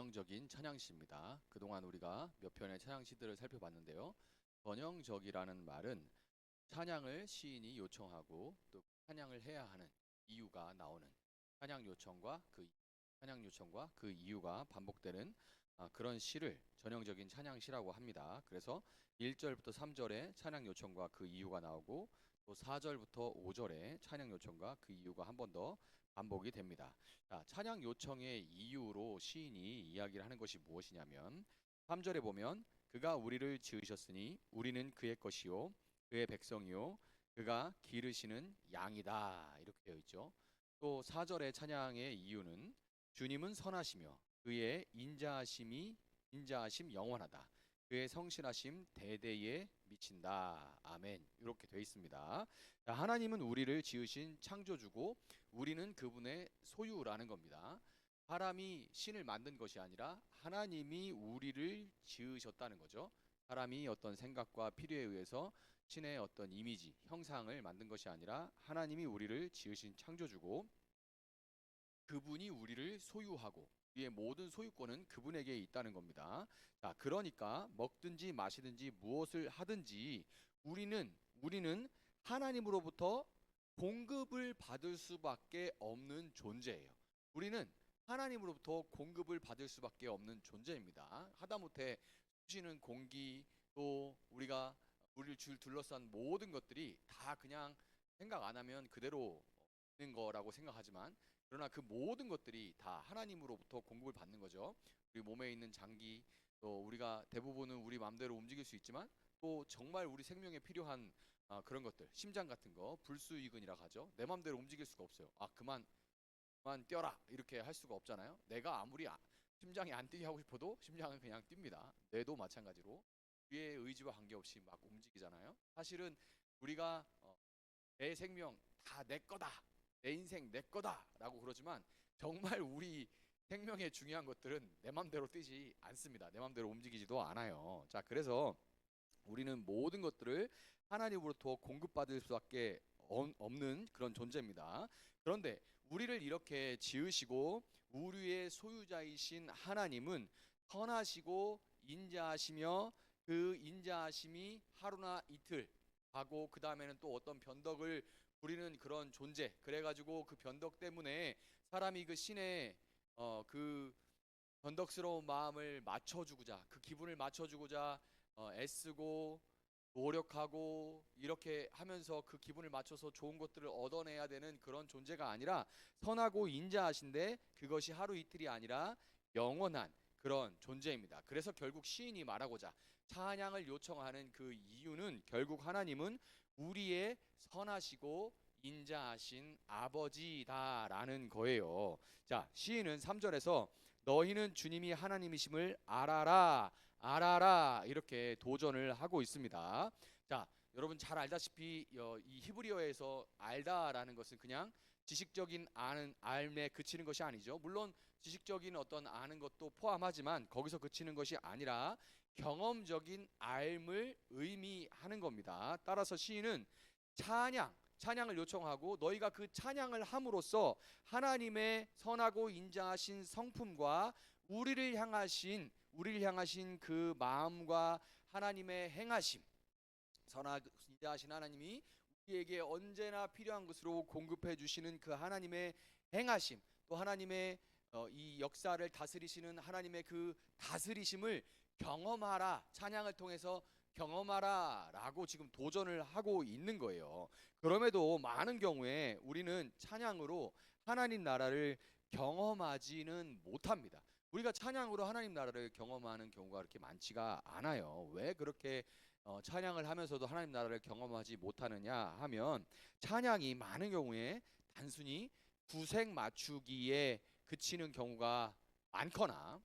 전형적인 찬양시입니다. 그동안 우리가 몇 편의 찬양시들을 살펴봤는데요. 전형적이라는 말은 찬양을 시인이 요청하고 또 찬양을 해야 하는 이유가 나오는 찬양 요청과 그 이유가 반복되는 그런 시를 전형적인 찬양시라고 합니다. 그래서 1절부터 3절에 찬양 요청과 그 이유가 나오고 또 4절부터 5절에 찬양 요청과 그 이유가 한 번 더 반복이 됩니다. 자, 찬양 요청의 이유로 시인이 이야기를 하는 것이 무엇이냐면 3절에 보면 그가 우리를 지으셨으니 우리는 그의 것이요 그의 백성이요 그가 기르시는 양이다 이렇게 되어 있죠. 또 4절의 찬양의 이유는 주님은 선하시며 그의 인자하심 영원하다. 그의 성실하심 대대에 미친다. 아멘. 이렇게 되어 있습니다. 자, 하나님은 우리를 지으신 창조주고 우리는 그분의 소유라는 겁니다. 사람이 신을 만든 것이 아니라 하나님이 우리를 지으셨다는 거죠. 사람이 어떤 생각과 필요에 의해서 신의 어떤 이미지, 형상을 만든 것이 아니라 하나님이 우리를 지으신 창조주고 그분이 우리를 소유하고 우리의 모든 소유권은 그분에게 있다는 겁니다. 자, 그러니까 먹든지 마시든지 무엇을 하든지 우리는 하나님으로부터 공급을 받을 수밖에 없는 존재예요. 우리는 하나님으로부터 공급을 받을 수밖에 없는 존재입니다. 하다못해 쑤시는 공기 또 우리를 둘러싼 모든 것들이 다 그냥 생각 안 하면 그대로 있는 거라고 생각하지만 그러나 그 모든 것들이 다 하나님으로부터 공급을 받는 거죠. 우리 몸에 있는 장기 또 우리가 대부분은 우리 마음대로 움직일 수 있지만 또 정말 우리 생명에 필요한 그런 것들 심장 같은 거 불수의근이라고 하죠. 내 마음대로 움직일 수가 없어요. 그만 뛰어라 이렇게 할 수가 없잖아요. 내가 아무리 심장이 안 뛰게 하고 싶어도 심장은 그냥 뜁니다. 뇌도 마찬가지로 우리의 의지와 관계없이 막 움직이잖아요. 사실은 우리가 내 생명 다 내 거다, 내 인생 내 거다 라고 그러지만 정말 우리 생명에 중요한 것들은 내 맘대로 뛰지 않습니다. 내 맘대로 움직이지도 않아요. 자, 그래서 우리는 모든 것들을 하나님으로부터 공급받을 수밖에 없는 그런 존재입니다. 그런데 우리를 이렇게 지으시고 우리의 소유자이신 하나님은 선하시고 인자하시며 그 인자하심이 하루나 이틀 하고 그 다음에는 또 어떤 변덕을 부리는 그런 존재. 그래가지고 그 변덕 때문에 사람이 그 신의 그 변덕스러운 마음을 맞춰주고자 그 기분을 맞춰주고자 애쓰고 노력하고 이렇게 하면서 그 기분을 맞춰서 좋은 것들을 얻어내야 되는 그런 존재가 아니라 선하고 인자하신데 그것이 하루 이틀이 아니라 영원한 그런 존재입니다. 그래서 결국 시인이 말하고자 찬양을 요청하는 그 이유는 결국 하나님은 우리의 선하시고 인자하신 아버지다라는 거예요. 자, 시인은 3절에서 너희는 주님이 하나님이심을 알아라 이렇게 도전을 하고 있습니다. 자, 여러분 잘 알다시피 이 히브리어에서 알다라는 것은 그냥 지식적인 알에 그치는 것이 아니죠. 물론 지식적인 어떤 아는 것도 포함하지만 거기서 그치는 것이 아니라 경험적인 알을 의미하는 겁니다. 따라서 시인은 찬양을 요청하고 너희가 그 찬양을 함으로써 하나님의 선하고 인자하신 성품과 우리를 향하신 그 마음과 하나님의 행하심, 선하고 인자하신 하나님이 우리에게 언제나 필요한 것으로 공급해 주시는 그 하나님의 행하심, 또 하나님의 이 역사를 다스리시는 하나님의 그 다스리심을 경험하라, 찬양을 통해서 경험하라 라고 지금 도전을 하고 있는 거예요. 그럼에도 많은 경우에 우리는 찬양으로 하나님 나라를 경험하지는 못합니다. 우리가 찬양으로 하나님 나라를 경험하는 경우가 그렇게 많지가 않아요. 왜 그렇게 찬양을 하면서도 하나님 나라를 경험하지 못하느냐 하면 찬양이 많은 경우에 단순히 구색 맞추기에 그치는 경우가 많거나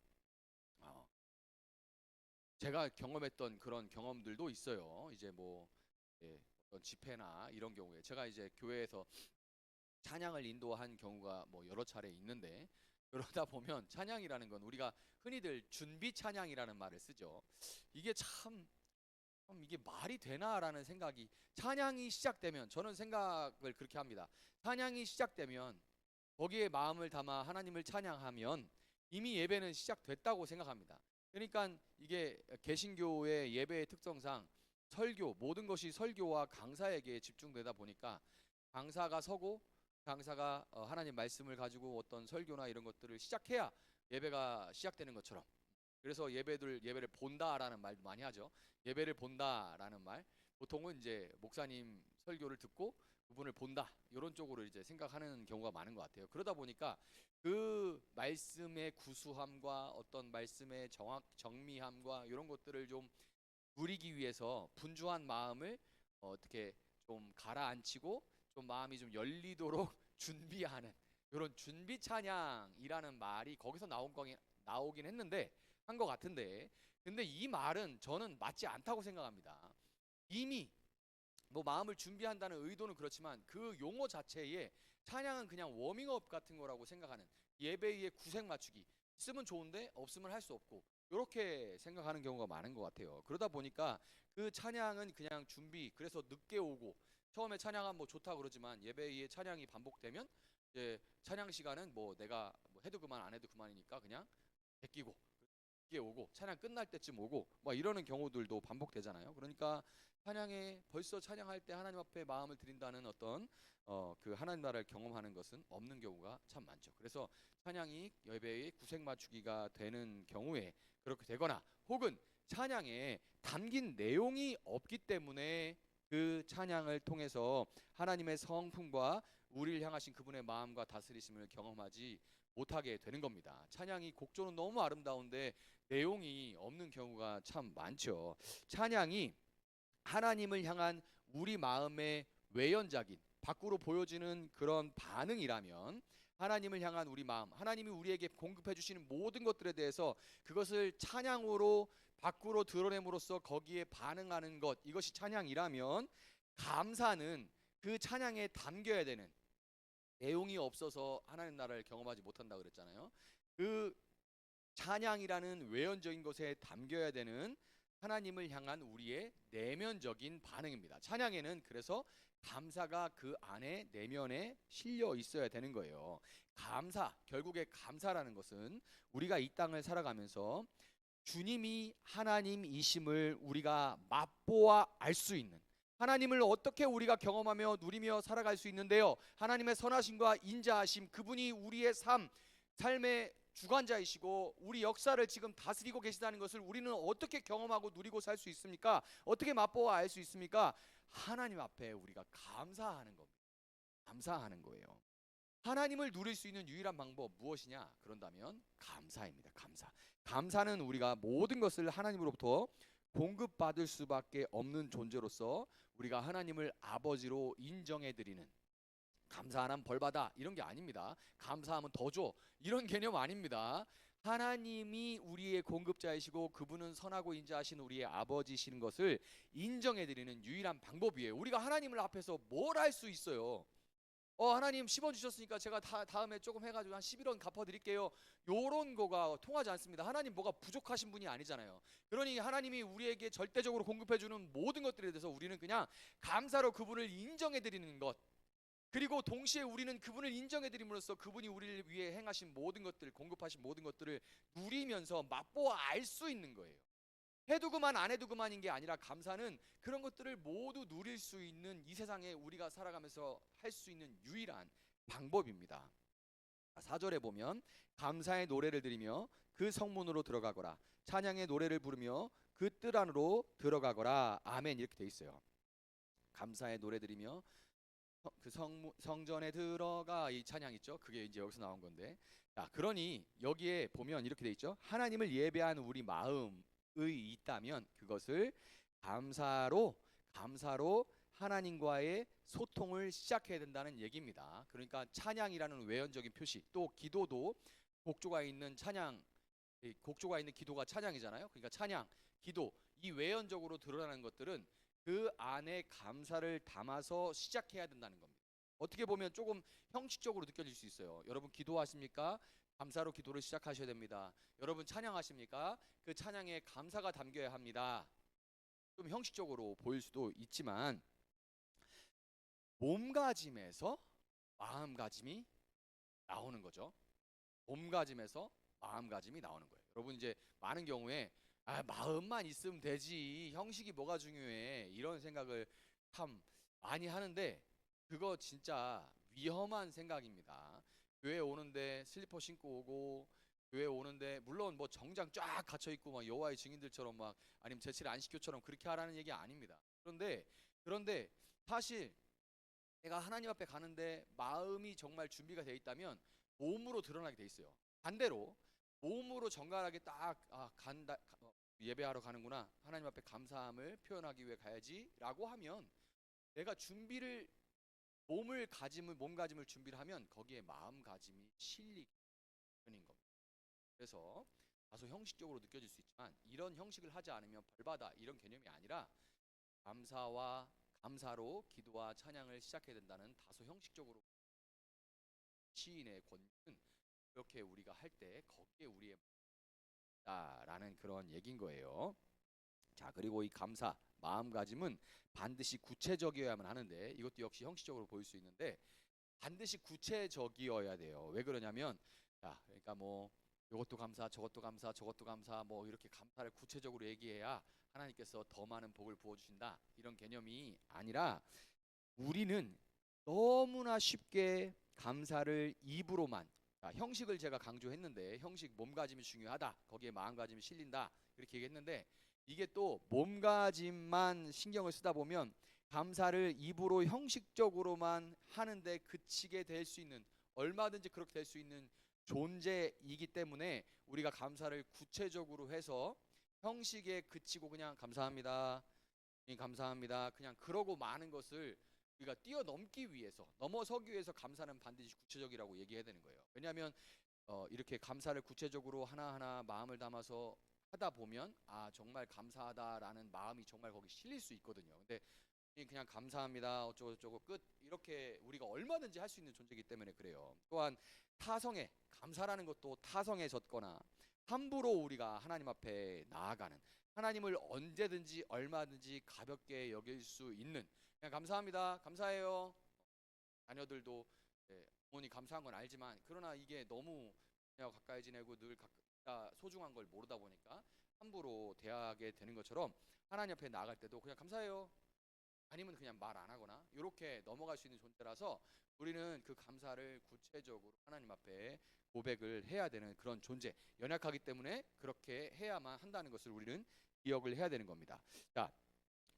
제가 경험했던 그런 경험들도 있어요. 이제 뭐 어떤 집회나 이런 경우에 제가 이제 교회에서 찬양을 인도한 경우가 뭐 여러 차례 있는데 그러다 보면 찬양이라는 건 우리가 흔히들 준비 찬양이라는 말을 쓰죠. 이게 참 이게 말이 되나라는 생각이 찬양이 시작되면 저는 생각을 그렇게 합니다. 찬양이 시작되면 거기에 마음을 담아 하나님을 찬양하면 이미 예배는 시작됐다고 생각합니다. 그러니까 이게 개신교의 예배의 특성상 설교, 모든 것이 설교와 강사에게 집중되다 보니까 강사가 서고 강사가 하나님 말씀을 가지고 어떤 설교나 이런 것들을 시작해야 예배가 시작되는 것처럼, 그래서 예배를 본다라는 말도 많이 하죠. 예배를 본다라는 말, 보통은 이제 목사님 설교를 듣고 그분을 본다 이런 쪽으로 이제 생각하는 경우가 많은 것 같아요. 그러다 보니까 그 말씀의 구수함과 어떤 말씀의 정미함과 이런 것들을 좀 누리기 위해서 분주한 마음을 어떻게 좀 가라앉히고 좀 마음이 좀 열리도록 준비하는 이런 준비 찬양이라는 말이 거기서 나오긴 했는데 한 것 같은데, 근데 이 말은 저는 맞지 않다고 생각합니다. 이미 뭐 마음을 준비한다는 의도는 그렇지만 그 용어 자체에 찬양은 그냥 워밍업 같은 거라고 생각하는, 예배의 구색 맞추기, 있으면 좋은데 없으면 할 수 없고 이렇게 생각하는 경우가 많은 것 같아요. 그러다 보니까 그 찬양은 그냥 준비, 그래서 늦게 오고 처음에 찬양은 뭐 좋다 그러지만 예배의 찬양이 반복되면 이제 찬양 시간은 뭐 내가 뭐 해도 그만 안 해도 그만이니까 그냥 베끼고 늦게 오고 찬양 끝날 때쯤 오고 뭐 이러는 경우들도 반복되잖아요. 그러니까 찬양에 벌써 찬양할 때 하나님 앞에 마음을 드린다는 어떤 그 하나님 나라를 경험하는 것은 없는 경우가 참 많죠. 그래서 찬양이 예배의 구색 맞추기가 되는 경우에 그렇게 되거나, 혹은 찬양에 담긴 내용이 없기 때문에 그 찬양을 통해서 하나님의 성품과 우리를 향하신 그분의 마음과 다스리심을 경험하지 못하게 되는 겁니다. 찬양이 곡조는 너무 아름다운데 내용이 없는 경우가 참 많죠. 찬양이 하나님을 향한 우리 마음의 외연작인 밖으로 보여지는 그런 반응이라면, 하나님을 향한 우리 마음, 하나님이 우리에게 공급해 주시는 모든 것들에 대해서 그것을 찬양으로 밖으로 드러냄으로써 거기에 반응하는 것, 이것이 찬양이라면, 감사는 그 찬양에 담겨야 되는 내용이 없어서 하나님 나라를 경험하지 못한다 그랬잖아요. 그 찬양이라는 외연적인 것에 담겨야 되는 하나님을 향한 우리의 내면적인 반응입니다. 찬양에는 그래서 감사가 그 안에 내면에 실려 있어야 되는 거예요. 감사, 결국에 감사라는 것은 우리가 이 땅을 살아가면서 주님이 하나님이심을 우리가 맛보아 알 수 있는, 하나님을 어떻게 우리가 경험하며 누리며 살아갈 수 있는데요, 하나님의 선하심과 인자하심, 그분이 우리의 삶의 주관자이시고 우리 역사를 지금 다스리고 계시다는 것을 우리는 어떻게 경험하고 누리고 살 수 있습니까? 어떻게 맛보아 알 수 있습니까? 하나님 앞에 우리가 감사하는 겁니다. 감사하는 거예요. 하나님을 누릴 수 있는 유일한 방법 무엇이냐? 그런다면 감사입니다. 감사. 감사는 우리가 모든 것을 하나님으로부터 공급받을 수밖에 없는 존재로서 우리가 하나님을 아버지로 인정해 드리는, 감사하면 벌받아 이런 게 아닙니다. 감사하면 더 줘 이런 개념 아닙니다. 하나님이 우리의 공급자이시고 그분은 선하고 인자하신 우리의 아버지시는 것을 인정해 드리는 유일한 방법이에요. 우리가 하나님을 앞에서 뭘 할 수 있어요? 하나님 10원 주셨으니까 제가 다음에 조금 해가지고 한 11원 갚아드릴게요. 요런 거가 통하지 않습니다. 하나님 뭐가 부족하신 분이 아니잖아요. 그러니 하나님이 우리에게 절대적으로 공급해주는 모든 것들에 대해서 우리는 그냥 감사로 그분을 인정해드리는 것, 그리고 동시에 우리는 그분을 인정해드림으로써 그분이 우리를 위해 행하신 모든 것들, 공급하신 모든 것들을 누리면서 맛보아 알 수 있는 거예요. 해도 그만 안 해도 그만인 게 아니라, 감사는 그런 것들을 모두 누릴 수 있는, 이 세상에 우리가 살아가면서 할 수 있는 유일한 방법입니다. 4절에 보면 감사의 노래를 드리며 그 성문으로 들어가거라, 찬양의 노래를 부르며 그 뜰 안으로 들어가거라. 아멘. 이렇게 돼 있어요. 감사의 노래 드리며 그 성전에 들어가, 이 찬양 있죠? 그게 이제 여기서 나온 건데, 자, 그러니 여기에 보면 이렇게 돼 있죠. 하나님을 예배하는 우리 마음의 있다면 그것을 감사로 하나님과의 소통을 시작해야 된다는 얘기입니다. 그러니까 찬양이라는 외연적인 표시, 또 기도도 곡조가 있는 찬양, 곡조가 있는 기도가 찬양이잖아요. 그러니까 찬양, 기도, 이 외연적으로 드러나는 것들은 그 안에 감사를 담아서 시작해야 된다는 겁니다. 어떻게 보면 조금 형식적으로 느껴질 수 있어요. 여러분 기도하십니까? 감사로 기도를 시작하셔야 됩니다. 여러분 찬양하십니까? 그 찬양에 감사가 담겨야 합니다. 좀 형식적으로 보일 수도 있지만 몸가짐에서 마음가짐이 나오는 거죠. 몸가짐에서 마음가짐이 나오는 거예요. 여러분 이제 많은 경우에 마음만 있으면 되지 형식이 뭐가 중요해 이런 생각을 참 많이 하는데 그거 진짜 위험한 생각입니다. 교회 오는데 슬리퍼 신고 오고 교회 오는데 물론 뭐 정장 쫙 갇혀 있고 막 여호와의 증인들처럼 막 아니면 제칠 안식교처럼 그렇게 하라는 얘기 아닙니다. 그런데 사실 내가 하나님 앞에 가는데 마음이 정말 준비가 돼 있다면 몸으로 드러나게 돼 있어요. 반대로 몸으로 정갈하게 딱 간다 예배하러 가는구나 하나님 앞에 감사함을 표현하기 위해 가야지라고 하면 내가 준비를 몸가짐을 준비를 하면 거기에 마음가짐이 실리는 겁니다. 그래서 다소 형식적으로 느껴질 수 있지만 이런 형식을 하지 않으면 벌받아 이런 개념이 아니라 감사와 감사로 기도와 찬양을 시작해야 된다는 다소 형식적으로 시인의 권위는 이렇게 우리가 할 때 거기에 우리의 라는 그런 얘기인 거예요. 자, 그리고 이 감사, 마음가짐은 반드시 구체적이어야만 하는데 이것도 역시 형식적으로 보일 수 있는데 반드시 구체적이어야 돼요. 왜 그러냐면 자, 그러니까 뭐 이것도 감사, 저것도 감사, 저것도 감사 뭐 이렇게 감사를 구체적으로 얘기해야 하나님께서 더 많은 복을 부어 주신다. 이런 개념이 아니라 우리는 너무나 쉽게 감사를 입으로만 형식을 제가 강조했는데 형식 몸가짐이 중요하다. 거기에 마음가짐이 실린다. 이렇게 얘기했는데 이게 또 몸가짐만 신경을 쓰다 보면 감사를 입으로 형식적으로만 하는데 그치게 될 수 있는 얼마든지 그렇게 될 수 있는 존재이기 때문에 우리가 감사를 구체적으로 해서 형식에 그치고 그냥 감사합니다. 감사합니다. 그냥 그러고 많은 것을 우리가 뛰어넘기 위해서 넘어서기 위해서 감사는 반드시 구체적이라고 얘기해야 되는 거예요. 왜냐하면 이렇게 감사를 구체적으로 하나하나 마음을 담아서 하다 보면 정말 감사하다라는 마음이 정말 거기 실릴 수 있거든요. 근데 그냥 감사합니다 어쩌고 저쩌고 끝 이렇게 우리가 얼마든지 할 수 있는 존재이기 때문에 그래요. 또한 타성에 감사라는 것도 타성에 젖거나 함부로 우리가 하나님 앞에 나아가는 하나님을 언제든지 얼마든지 가볍게 여길 수 있는 그냥 감사합니다 감사해요 자녀들도 부모님 감사한 건 알지만 그러나 이게 너무 그냥 가까이 지내고 늘 소중한 걸 모르다 보니까 함부로 대하게 되는 것처럼 하나님 앞에 나아갈 때도 그냥 감사해요 아니면 그냥 말 안 하거나 이렇게 넘어갈 수 있는 존재라서 우리는 그 감사를 구체적으로 하나님 앞에 고백을 해야 되는 그런 존재 연약하기 때문에 그렇게 해야만 한다는 것을 우리는 기억을 해야 되는 겁니다. 자,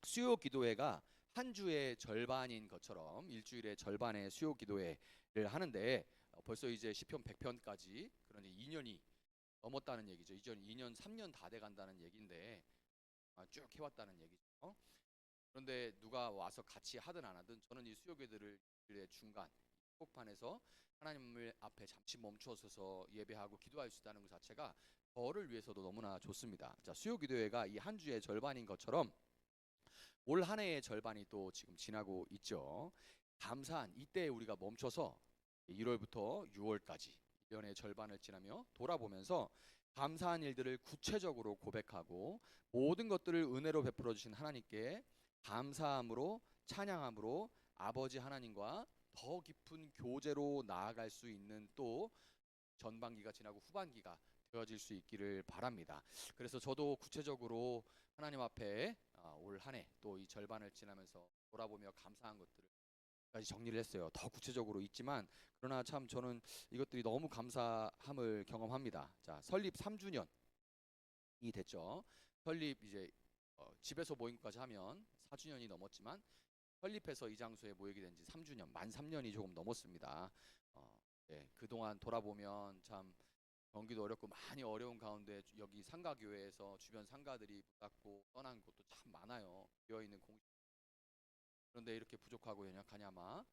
수요 기도회가 한 주의 절반인 것처럼 일주일의 절반의 수요 기도회를 하는데 벌써 이제 시편 100편까지 그런데 2년이 넘었다는 얘기죠. 이제 2년 3년 다 돼간다는 얘기인데 쭉 해왔다는 얘기죠. 그런데 누가 와서 같이 하든 안 하든 저는 이 수요기도를 중간 폭판에서 하나님을 앞에 잠시 멈추어서서 예배하고 기도할 수 있다는 것 자체가 저를 위해서도 너무나 좋습니다. 자, 수요기도회가 이 한 주의 절반인 것처럼 올 한 해의 절반이 또 지금 지나고 있죠. 감사한 이때 우리가 멈춰서 1월부터 6월까지 1년의 절반을 지나며 돌아보면서 감사한 일들을 구체적으로 고백하고 모든 것들을 은혜로 베풀어 주신 하나님께 감사함으로 찬양함으로 아버지 하나님과 더 깊은 교제로 나아갈 수 있는 또 전반기가 지나고 후반기가 되어질 수 있기를 바랍니다. 그래서 저도 구체적으로 하나님 앞에 올 한 해 또 이 절반을 지나면서 돌아보며 감사한 것들을 정리를 했어요. 더 구체적으로 있지만 그러나 참 저는 이것들이 너무 감사함을 경험합니다. 자, 설립 3주년이 됐죠. 설립 이제 집에서 모임까지 하면 4주년이 넘었지만 설립해서 이 장소에 모이게 된 지 3주년, 만 3년이 조금 넘었습니다. 그동안 돌아보면 참 경기도 어렵고 많이 어려운 가운데 여기 상가교회에서 주변 상가들이 닫고 떠난 곳도 참 많아요. 비어있는 공식. 그런데 이렇게 부족하고 연약하냐마.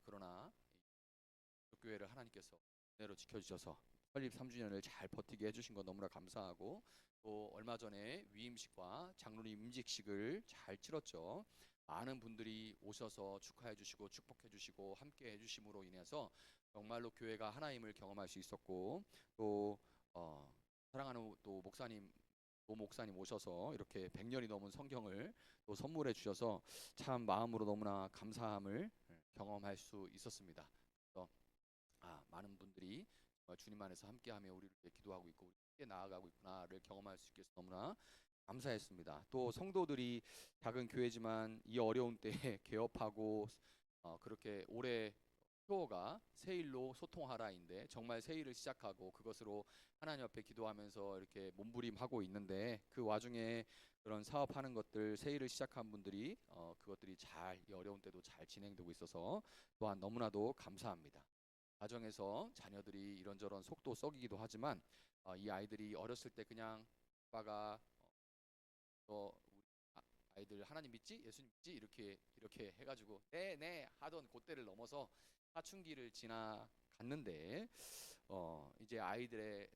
그러나 교회를 하나님께서 은혜로 지켜주셔서 설립 3주년을 잘 버티게 해주신 건 너무나 감사하고 또 얼마 전에 위임식과 장로님 임직식을 잘 치렀죠. 많은 분들이 오셔서 축하해 주시고 축복해 주시고 함께 해 주심으로 인해서 정말로 교회가 하나님을 경험할 수 있었고 또 사랑하는 또 목사님 목사님 오셔서 이렇게 100년이 넘은 성경을 또 선물해 주셔서 참 마음으로 너무나 감사함을 경험할 수 있었습니다. 그래서 많은 분들이 주님 안에서 함께하며 우리를 위해 기도하고 있고 함께 나아가고 있구나를 경험할 수 있게 해서 너무나 감사했습니다. 또 성도들이 작은 교회지만 이 어려운 때에 개업하고 그렇게 올해 표어가 새일로 소통하라인데 정말 새일을 시작하고 그것으로 하나님 앞에 기도하면서 이렇게 몸부림하고 있는데 그 와중에 그런 사업하는 것들 새일을 시작한 분들이 그것들이 잘 이 어려운 때도 잘 진행되고 있어서 또한 너무나도 감사합니다. 가정에서 자녀들이 이런저런 속도 썩이기도 하지만 이 아이들이 어렸을 때 그냥 아빠가 너 우리 아이들 하나님 믿지? 예수님 믿지? 이렇게 해가지고 네네 하던 그때를 넘어서 사춘기를 지나갔는데 이제 아이들의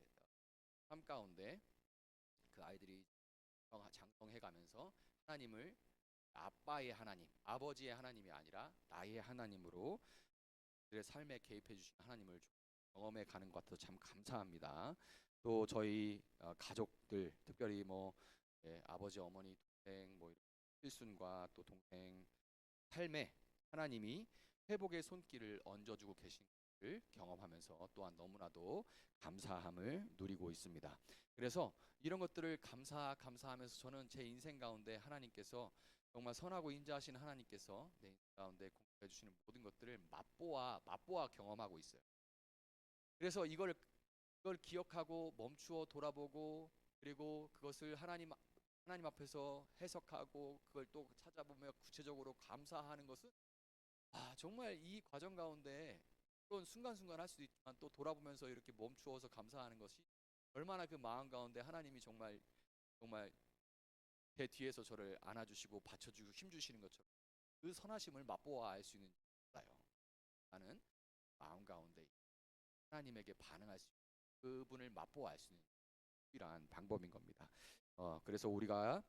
삶 가운데 그 아이들이 장성해가면서 하나님을 아빠의 하나님, 아버지의 하나님이 아니라 나의 하나님으로 그들의 삶에 개입해 주신 하나님을 경험해 가는 것 같아서 참 감사합니다. 또 저희 가족들 특별히 뭐 아버지, 어머니, 동생 뭐 필순과 또 동생 삶에 하나님이 회복의 손길을 얹어주고 계신 것을 경험하면서 또한 너무나도 감사함을 누리고 있습니다. 그래서 이런 것들을 감사하면서 저는 제 인생 가운데 하나님께서 정말 선하고 인자하신 하나님께서 내 인생 가운데 공급해 주시는 모든 것들을 맛보아 경험하고 있어요. 그래서 이걸 기억하고 멈추어 돌아보고 그리고 그것을 하나님 앞에서 해석하고 그걸 또 찾아보며 구체적으로 감사하는 것은 정말 이 과정 가운데 물론 순간순간 할 수도 있지만 또 돌아보면서 이렇게 멈추어서 감사하는 것이 얼마나 그 마음 가운데 하나님이 정말 제 뒤에서 저를 안아주시고 받쳐주고 힘주시는 것처럼 그 선하심을 맛보아 알 수 있는 몰라요. 나는 마음 가운데 하나님에게 반응할 수 있는 그분을 맛보아 알 수 있는 유일한 방법인 겁니다. 그래서 우리가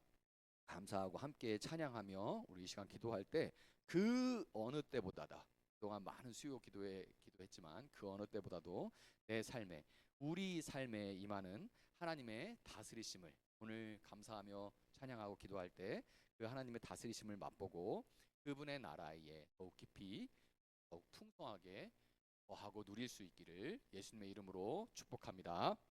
감사하고 함께 찬양하며 우리 이 시간 기도할 때 그 어느 때보다다 그동안 많은 수요 기도했지만 그 어느 때보다도 내 삶에 우리 삶에 임하는 하나님의 다스리심을 오늘 감사하며 찬양하고 기도할 때 그 하나님의 다스리심을 맛보고 그분의 나라에 더욱 깊이 더욱 풍성하게 거하고 누릴 수 있기를 예수님의 이름으로 축복합니다.